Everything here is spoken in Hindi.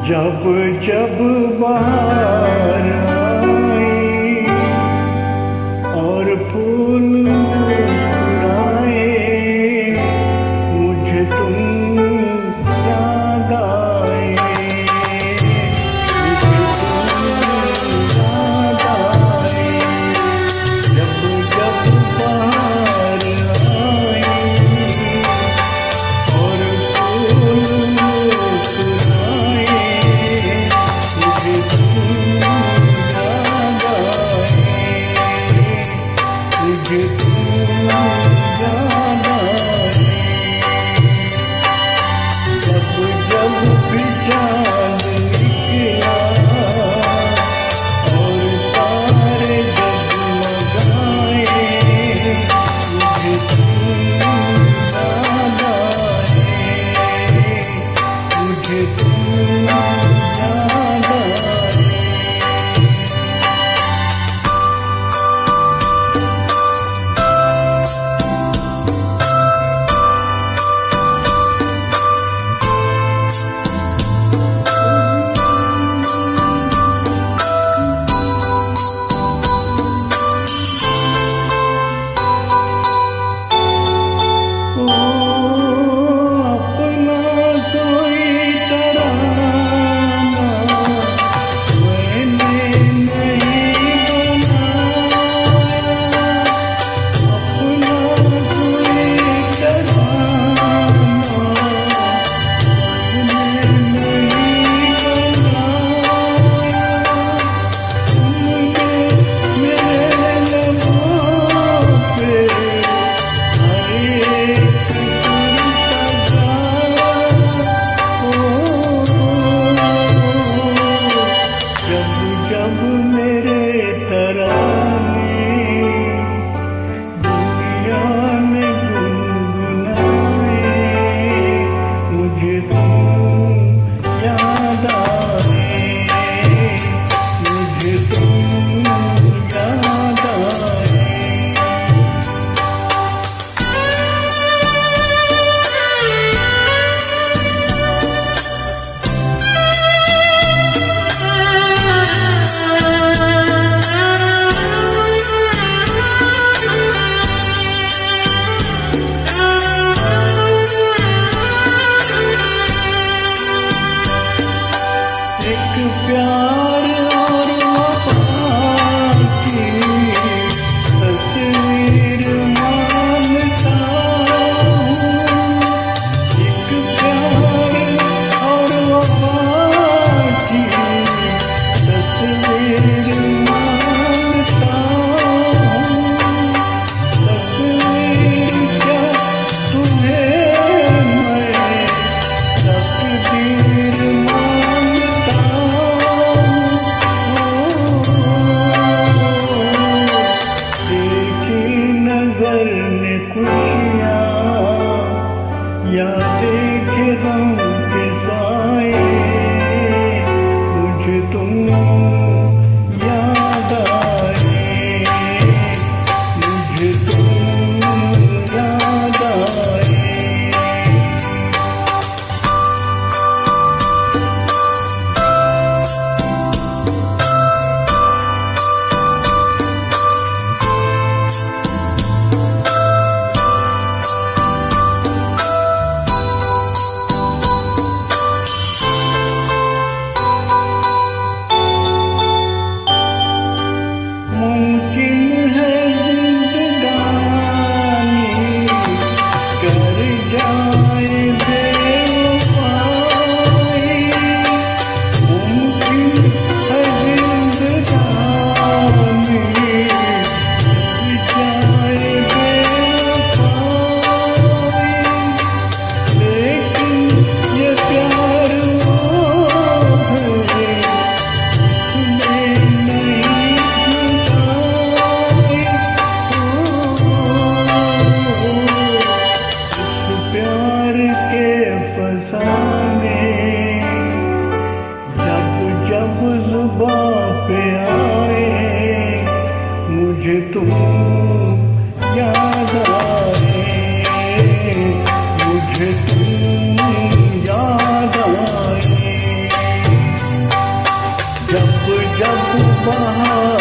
जब जब बाहर आई और फूल मुस्कुराए, मुझे तुम याद आए, जब जब बाहर आई और फूल मुस्कुराए, मुझे तुम याद आए, मुझे तुम याद आए। जब जब भी चाँद निकला और तारे जगमगाए, मुझे तुम याद आए, मुझे तुम याद आए। अपना कोई तराना मैंने नहीं बनाया, अपना कोई तराना मैंने नहीं बनाया। तुमने मेरे लबों पे जब मेरे तराने दुनिया में गुनगुनाए, मुझे तुम याद आए, मुझे तुम याद आए। एक प्यार और वफा की तस्वीर मानता हूँ, एक प्यार और वफा की तस्वीर मानता हूँ। तस्वीर क्या तुम्हें मैं तकदीर मानता हूँ। देखी नजर ने खुशियाँ या देखे गम के साए, मुझे तुम याद आए, मुझे तुम याद आए। मुमकिन है जिंदगानी कर जाए बेवफाई, मुमकिन है जिंदगानी कर जाए बेवफाई, लेकिन ये प्यार वो है जिसने नहीं प्यार के फसाने जब जब जुबां पे आए, मुझे तुम याद आए, मुझे तुम याद आए। बहार